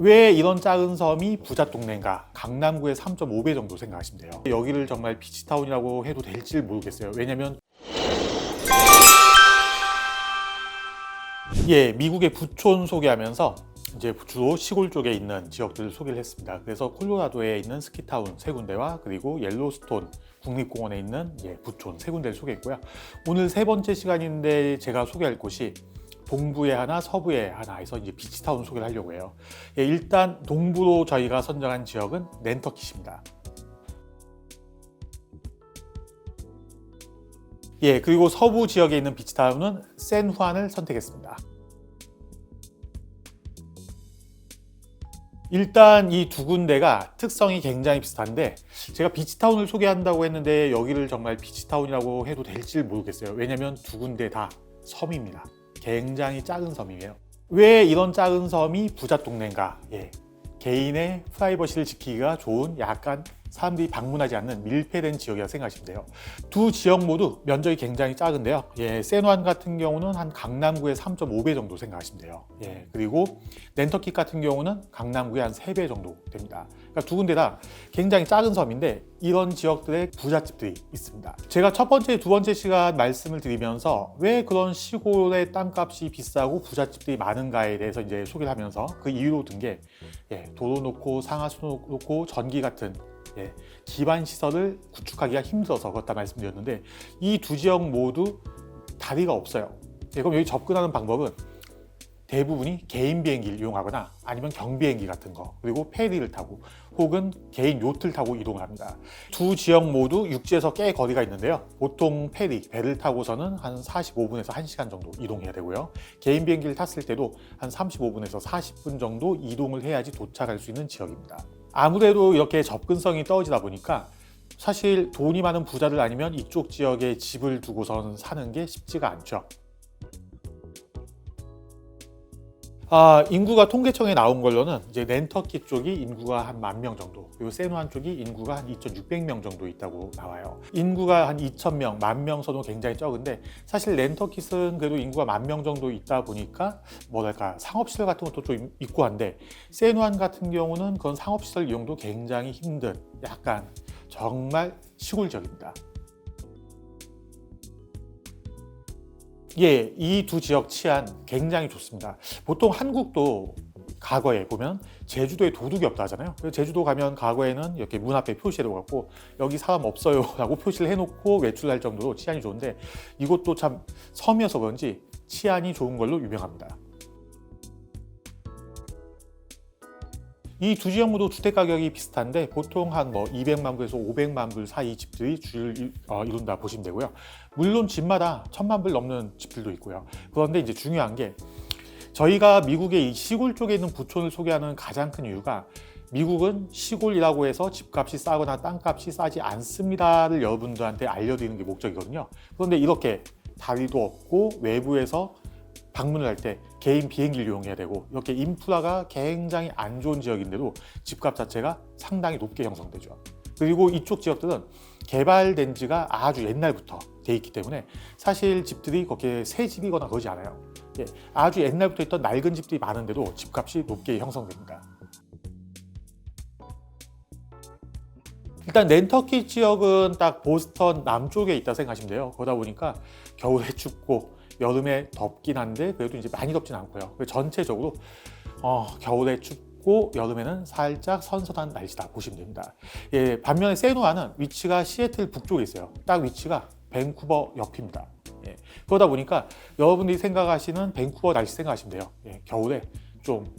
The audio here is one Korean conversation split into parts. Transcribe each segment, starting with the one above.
왜 이런 작은 섬이 부잣 동네인가? 강남구의 3.5배 정도 생각하시면 돼요. 여기를 정말 비치타운이라고 해도 될지 모르겠어요. 왜냐면 미국의 부촌 소개하면서 이제 주로 시골 쪽에 있는 지역들을 소개를 했습니다. 그래서 콜로라도에 있는 스키타운 세 군데와 그리고 옐로스톤 국립공원에 있는 부촌 세 군데를 소개했고요. 오늘 세 번째 시간인데 제가 소개할 곳이 동부에 하나, 서부에 하나 해서 이제 비치타운 소개를 하려고 해요. 일단 동부로 저희가 선정한 지역은 낸터킷입니다. 그리고 서부 지역에 있는 비치타운은 샌후안을 선택했습니다. 일단 이 두 군데가 특성이 굉장히 비슷한데 제가 비치타운을 소개한다고 했는데 여기를 정말 비치타운이라고 해도 될지 모르겠어요. 왜냐면 두 군데 다 섬입니다. 굉장히 작은 섬이에요. 왜 이런 작은 섬이 부잣 동네인가? 개인의 프라이버시를 지키기가 좋은 약간 사람들이 방문하지 않는 밀폐된 지역이라고 생각하시면 돼요. 두 지역 모두 면적이 굉장히 작은데요. 샌후안 같은 경우는 한 강남구의 3.5배 정도 생각하시면 돼요. 그리고 낸터킷 같은 경우는 강남구의 한 3배 정도 됩니다. 그러니까 두 군데 다 굉장히 작은 섬인데 이런 지역들의 부잣집들이 있습니다. 제가 첫 번째, 두 번째 시간 말씀을 드리면서 왜 그런 시골의 땅값이 비싸고 부잣집들이 많은가에 대해서 이제 소개를 하면서 그 이유로 든 게 도로 놓고 상하수 놓고 전기 같은 기반 시설을 구축하기가 힘들어서 그렇다 말씀드렸는데 이 두 지역 모두 다리가 없어요. 그럼 여기 접근하는 방법은 대부분이 개인 비행기를 이용하거나 아니면 경비행기 같은 거 그리고 페리를 타고 혹은 개인 요트를 타고 이동을 합니다. 두 지역 모두 육지에서 꽤 거리가 있는데요. 보통 페리, 배를 타고서는 한 45분에서 1시간 정도 이동해야 되고요. 개인 비행기를 탔을 때도 한 35분에서 40분 정도 이동을 해야지 도착할 수 있는 지역입니다. 아무래도 이렇게 접근성이 떨어지다 보니까 사실 돈이 많은 부자들 아니면 이쪽 지역에 집을 두고선 사는 게 쉽지가 않죠. 인구가 통계청에 나온 걸로는 이제 낸터킷 쪽이 인구가 한 10,000명 정도, 그리고 샌후안 쪽이 인구가 한 2,600명 정도 있다고 나와요. 인구가 한 2,000명, 10,000명 선호 굉장히 적은데 사실 낸터킷은 그래도 인구가 10,000명 정도 있다 보니까 뭐랄까 상업시설 같은 것도 좀 있고 한데 샌후안 같은 경우는 그런 상업시설 이용도 굉장히 힘든 약간 정말 시골 지역입니다. 이 두 지역 치안 굉장히 좋습니다. 보통 한국도 과거에 보면 제주도에 도둑이 없다 하잖아요. 제주도 가면 과거에는 이렇게 문 앞에 표시해 놓고 여기 사람 없어요 라고 표시를 해놓고 외출할 정도로 치안이 좋은데 이곳도 참 섬이어서 그런지 치안이 좋은 걸로 유명합니다. 이 두 지역 모두 주택 가격이 비슷한데 보통 한 200만 불에서 500만 불 사이 집들이 주를 이룬다 보시면 되고요. 물론 집마다 1,000만 불 넘는 집들도 있고요. 그런데 이제 중요한 게 저희가 미국의 이 시골 쪽에 있는 부촌을 소개하는 가장 큰 이유가 미국은 시골이라고 해서 집값이 싸거나 땅값이 싸지 않습니다를 여러분들한테 알려드리는 게 목적이거든요. 그런데 이렇게 다리도 없고 외부에서 방문을 할 때 개인 비행기를 이용해야 되고 이렇게 인프라가 굉장히 안 좋은 지역인데도 집값 자체가 상당히 높게 형성되죠. 그리고 이쪽 지역들은 개발된 지가 아주 옛날부터 돼 있기 때문에 사실 집들이 그렇게 새 집이거나 그러지 않아요. 아주 옛날부터 있던 낡은 집들이 많은데도 집값이 높게 형성됩니다. 일단 낸터킷 지역은 딱 보스턴 남쪽에 있다 생각하시면 돼요. 그러다 보니까 겨울에 춥고 여름에 덥긴 한데 그래도 이제 많이 덥진 않고요. 전체적으로 겨울에 춥고 여름에는 살짝 선선한 날씨다 보시면 됩니다. 반면에 샌후안은 위치가 시애틀 북쪽에 있어요. 딱 위치가 밴쿠버 옆입니다. 그러다 보니까 여러분들이 생각하시는 밴쿠버 날씨 생각하시면 돼요. 겨울에 좀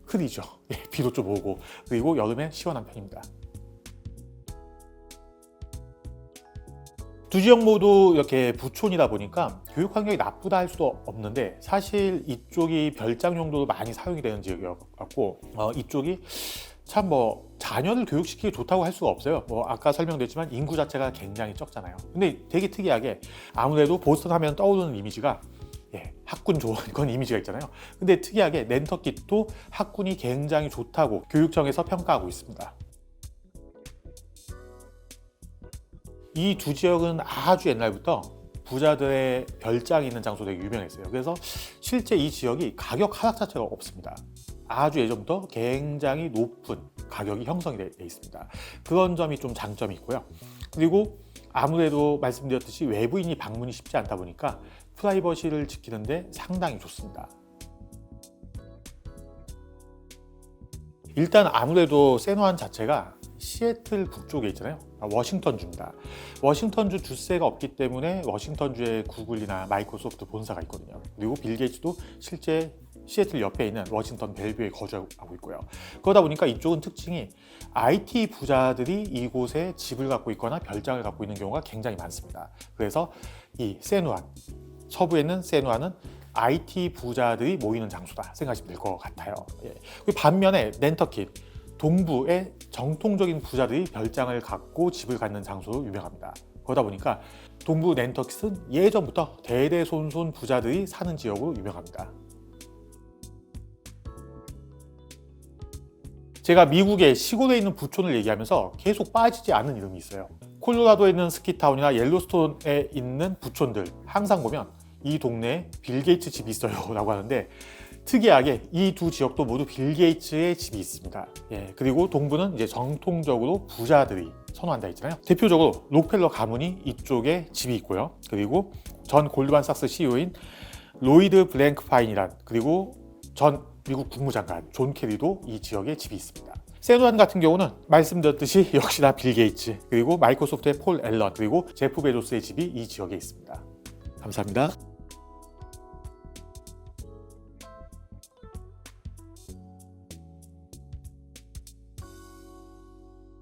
흐리죠. 비도 좀 오고 그리고 여름에 시원한 편입니다. 두 지역 모두 이렇게 부촌이다 보니까 교육 환경이 나쁘다 할 수도 없는데 사실 이쪽이 별장 용도로 많이 사용이 되는 지역이었고 이쪽이 참 자녀를 교육시키기 좋다고 할 수가 없어요. 아까 설명드렸지만 인구 자체가 굉장히 적잖아요. 근데 되게 특이하게 아무래도 보스턴 하면 떠오르는 이미지가 학군 좋은 그런 이미지가 있잖아요. 근데 특이하게 낸터킷도 학군이 굉장히 좋다고 교육청에서 평가하고 있습니다. 이 두 지역은 아주 옛날부터 부자들의 별장이 있는 장소로 되게 유명했어요. 그래서 실제 이 지역이 가격 하락 자체가 없습니다. 아주 예전부터 굉장히 높은 가격이 형성이 돼 있습니다. 그런 점이 좀 장점이 있고요. 그리고 아무래도 말씀드렸듯이 외부인이 방문이 쉽지 않다 보니까 프라이버시를 지키는데 상당히 좋습니다. 일단 아무래도 세누안 자체가 시애틀 북쪽에 있잖아요. 워싱턴주입니다. 워싱턴주 주세가 없기 때문에 워싱턴주에 구글이나 마이크로소프트 본사가 있거든요. 그리고 빌 게이츠도 실제 시애틀 옆에 있는 워싱턴 벨뷰에 거주하고 있고요. 그러다 보니까 이쪽은 특징이 IT 부자들이 이곳에 집을 갖고 있거나 별장을 갖고 있는 경우가 굉장히 많습니다. 그래서 이 세누안, 서부에 있는 세누안은 IT 부자들이 모이는 장소다 생각하시면 될 것 같아요. 예. 반면에 낸터킷, 동부의 정통적인 부자들이 별장을 갖고 집을 갖는 장소로 유명합니다. 그러다 보니까 동부 낸터킷은 예전부터 대대손손 부자들이 사는 지역으로 유명합니다. 제가 미국의 시골에 있는 부촌을 얘기하면서 계속 빠지지 않는 이름이 있어요. 콜로라도에 있는 스키타운이나 옐로스톤에 있는 부촌들 항상 보면 이 동네에 빌 게이츠 집이 있어요 라고 하는데, 특이하게 이 두 지역도 모두 빌 게이츠의 집이 있습니다. 예, 그리고 동부는 이제 정통적으로 부자들이 선호한다 했잖아요. 대표적으로 록펠러 가문이 이쪽에 집이 있고요. 그리고 전 골드만삭스 CEO인 로이드 블랭크파인이란, 그리고 전 미국 국무장관 존 케리도 이 지역에 집이 있습니다. 세누안 같은 경우는 말씀드렸듯이 역시나 빌 게이츠, 그리고 마이크로소프트의 폴 앨런, 그리고 제프 베조스의 집이 이 지역에 있습니다. 감사합니다.